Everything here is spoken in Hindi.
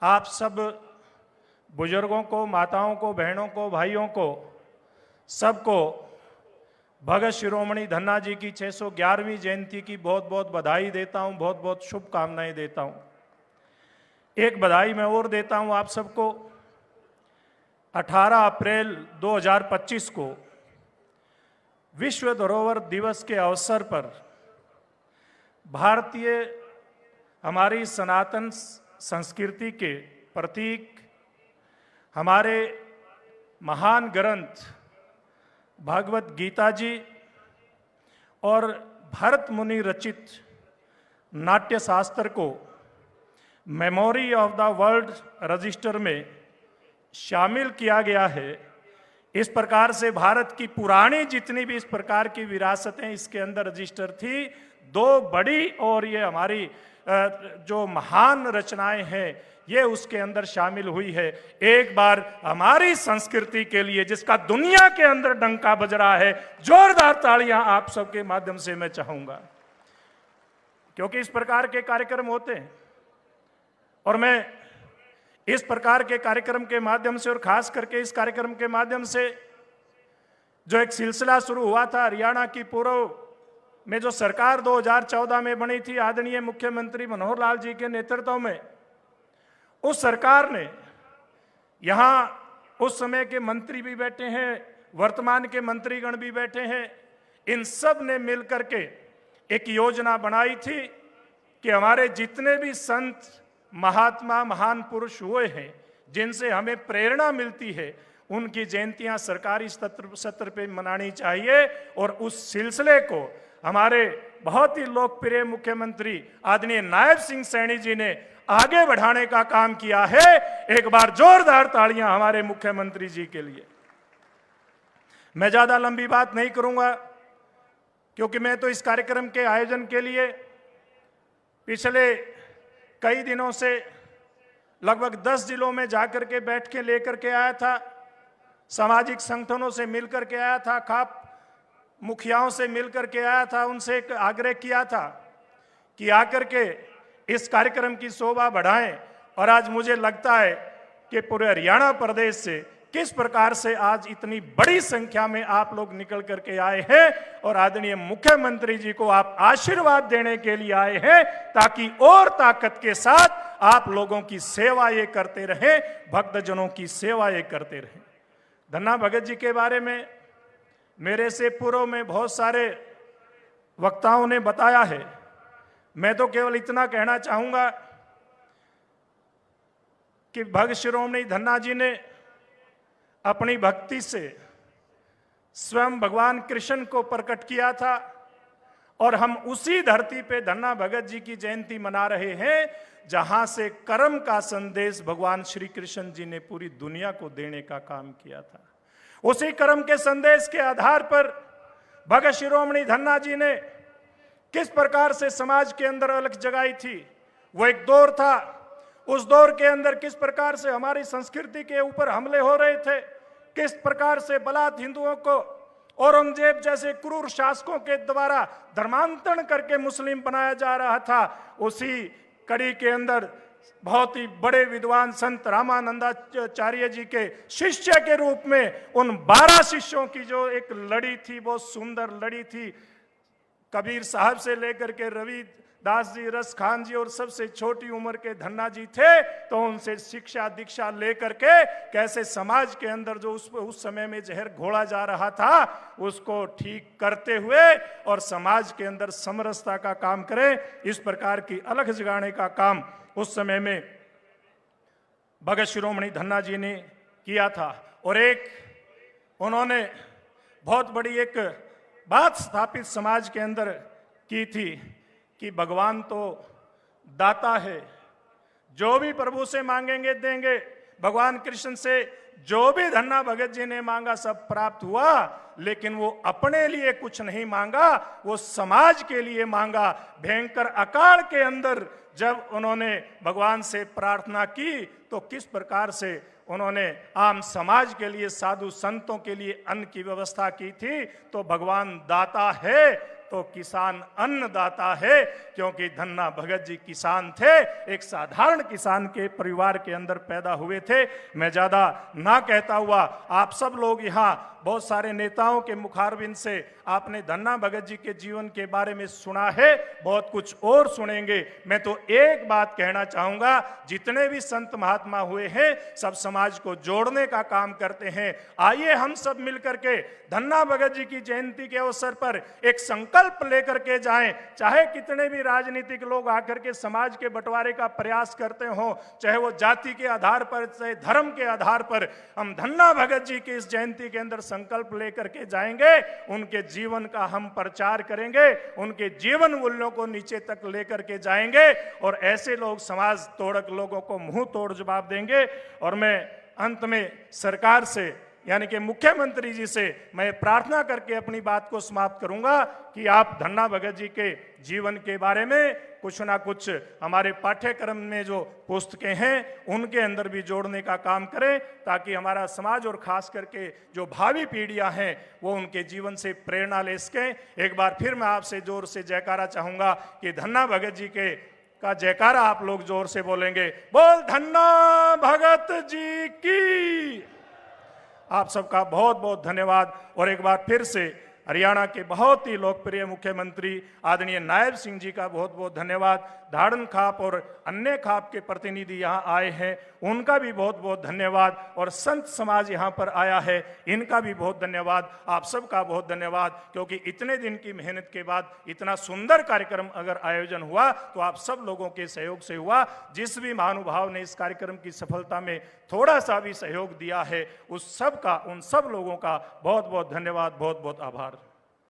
आप सब बुजुर्गों को, माताओं को, बहनों को, भाइयों को, सबको भगत शिरोमणि धन्ना जी की 611वीं जयंती की बहुत बहुत बधाई देता हूं, बहुत बहुत शुभकामनाएं देता हूं। एक बधाई मैं और देता हूं आप सबको। 18 अप्रैल 2025 को विश्व धरोहर दिवस के अवसर पर भारतीय हमारी सनातन संस्कृति के प्रतीक हमारे महान ग्रंथ भगवत गीता जी और भरत मुनि रचित नाट्य शास्त्र को memory of the world register में शामिल किया गया है। इस प्रकार से भारत की पुरानी जितनी भी इस प्रकार की विरासतें इसके अंदर रजिस्टर थी, दो बड़ी और ये हमारी जो महान रचनाएं हैं ये उसके अंदर शामिल हुई है। एक बार हमारी संस्कृति के लिए जिसका दुनिया के अंदर डंका बज रहा है, जोरदार तालियां आप सबके माध्यम से मैं चाहूंगा, क्योंकि इस प्रकार के कार्यक्रम होते हैं और मैं इस प्रकार के कार्यक्रम के माध्यम से और खास करके इस कार्यक्रम के माध्यम से जो एक सिलसिला शुरू हुआ था हरियाणा की पूर्व में जो सरकार 2014 में बनी थी आदरणीय मुख्यमंत्री मनोहर लाल जी के नेतृत्व में, उस सरकार ने यहां उस समय के मंत्री भी बैठे हैं, वर्तमान के मंत्रीगण भी बैठे हैं, इन सब ने मिलकर के एक योजना बनाई थी कि हमारे जितने भी संत महात्मा महान पुरुष हुए हैं जिनसे हमें प्रेरणा मिलती है उनकी जयंतियां सरकारी सत्र पे मनानी चाहिए। और उस सिलसिले को हमारे बहुत ही लोकप्रिय मुख्यमंत्री आदरणीय नायब सिंह सैनी जी ने आगे बढ़ाने का काम किया है। एक बार जोरदार तालियां हमारे मुख्यमंत्री जी के लिए। मैं ज्यादा लंबी बात नहीं करूंगा क्योंकि मैं तो इस कार्यक्रम के आयोजन के लिए पिछले कई दिनों से लगभग 10 जिलों में जाकर के बैठ के लेकर के आया था, सामाजिक संगठनों से मिलकर के आया था, खाप मुखियाओं से मिलकर के आया था, उनसे एक आग्रह किया था कि आकर के इस कार्यक्रम की शोभा बढ़ाएं। और आज मुझे लगता है कि पूरे हरियाणा प्रदेश से किस प्रकार से आज इतनी बड़ी संख्या में आप लोग निकल करके आए हैं और आदरणीय मुख्यमंत्री जी को आप आशीर्वाद देने के लिए आए हैं ताकि और ताकत के साथ आप लोगों की सेवा ये करते रहें, भक्तजनों की सेवा ये करते रहें। धन्ना भगत जी के बारे में मेरे से पूर्व में बहुत सारे वक्ताओं ने बताया है। मैं तो केवल इतना कहना चाहूंगा कि भगत शिरोमणि धन्ना जी ने अपनी भक्ति से स्वयं भगवान कृष्ण को प्रकट किया था और हम उसी धरती पे धन्ना भगत जी की जयंती मना रहे हैं जहां से कर्म का संदेश भगवान श्री कृष्ण जी ने पूरी दुनिया को देने का काम किया था। उसी कर्म के संदेश के आधार पर भगत शिरोमणि धन्ना जी ने किस प्रकार से समाज के अंदर अलग जगाई थी। वो एक दौर था, उस दौर के अंदर किस प्रकार से हमारी संस्कृति के ऊपर हमले हो रहे थे, किस प्रकार से बलात् हिंदुओं को औरंगजेब जैसे क्रूर शासकों के द्वारा धर्मांतरण करके मुस्लिम बनाया जा रहा था। उसी कड़ी के अंदर बहुत ही बड़े विद्वान संत रामानंदाचार्य जी के शिष्य के रूप में उन 12 शिष्यों की जो एक लड़ी थी, बहुत सुंदर लड़ी थी। कबीर साहब से लेकर के रविदास जी, रस खान जी और सबसे छोटी उम्र के धन्ना जी थे, तो उनसे शिक्षा दीक्षा लेकर के कैसे समाज के अंदर जो उस समय में जहर घोला जा रहा था उसको ठीक करते हुए और समाज के अंदर समरसता का काम करें, इस प्रकार की अलख जगाने का काम उस समय में भगत शिरोमणि धन्ना जी ने किया था। और एक उन्होंने बहुत बड़ी एक बात स्थापित समाज के अंदर की थी कि भगवान तो दाता है, जो भी प्रभु से मांगेंगे देंगे। भगवान कृष्ण से जो भी धन्ना भगत जी ने मांगा सब प्राप्त हुआ, लेकिन वो अपने लिए कुछ नहीं मांगा, वो समाज के लिए मांगा। भयंकर अकाल के अंदर जब उन्होंने भगवान से प्रार्थना की तो किस प्रकार से उन्होंने आम समाज के लिए, साधु संतों के लिए अन्न की व्यवस्था की थी। तो भगवान दाता है, तो किसान अन्नदाता है, क्योंकि धन्ना भगत जी किसान थे, एक साधारण किसान के परिवार के अंदर पैदा हुए थे। मैं ज्यादा ना कहता हुआ, आप सब लोग यहाँ बहुत सारे नेताओं के मुखारबिंद से आपने धन्ना भगत जी के जीवन के बारे में सुना है, बहुत कुछ और सुनेंगे। मैं तो एक बात कहना चाहूंगा, जितने भी संत महात्मा हुए हैं सब समाज को जोड़ने का काम करते हैं। आइए हम सब मिलकर के धन्ना भगत जी की जयंती के अवसर पर एक संकल्प लेकर के जाएं। चाहे कितने भी राजनीतिक लोग आकर के समाज के बंटवारे का प्रयास करते हो, चाहे वो जाति के आधार पर, चाहे धर्म के आधार पर, हम धन्ना भगत जी की इस जयंती के अंदर संकल्प लेकर के जाएंगे। उनके जीवन का हम प्रचार करेंगे, उनके जीवन मूल्यों को नीचे तक लेकर के जाएंगे, और ऐसे लोग समाज तोड़क लोगों को मुंह तोड़ जवाब देंगे। और मैं अंत में सरकार से, यानी कि मुख्यमंत्री जी से मैं प्रार्थना करके अपनी बात को समाप्त करूंगा कि आप धन्ना भगत जी के जीवन के बारे में कुछ ना कुछ हमारे पाठ्यक्रम में जो पुस्तकें हैं उनके अंदर भी जोड़ने का काम करें, ताकि हमारा समाज और खास करके जो भावी पीढ़ियां हैं वो उनके जीवन से प्रेरणा ले सकें। एक बार फिर मैं आपसे जोर से जयकारा चाहूंगा कि धन्ना भगत जी का जयकारा आप लोग जोर से बोलेंगे, बोल धन्ना भगत जी की। आप सबका बहुत बहुत धन्यवाद। और एक बार फिर से हरियाणा के बहुत ही लोकप्रिय मुख्यमंत्री आदरणीय नायब सिंह जी का बहुत बहुत धन्यवाद। धाड़न खाप और अन्य खाप के प्रतिनिधि यहाँ आए हैं, उनका भी बहुत बहुत धन्यवाद। और संत समाज यहाँ पर आया है, इनका भी बहुत धन्यवाद। आप सबका बहुत धन्यवाद, क्योंकि इतने दिन की मेहनत के बाद इतना सुंदर कार्यक्रम अगर आयोजन हुआ तो आप सब लोगों के सहयोग से हुआ। जिस भी महानुभाव ने इस कार्यक्रम की सफलता में थोड़ा सा भी सहयोग दिया है, उस सब का, उन सब लोगों का बहुत बहुत धन्यवाद, बहुत बहुत आभार।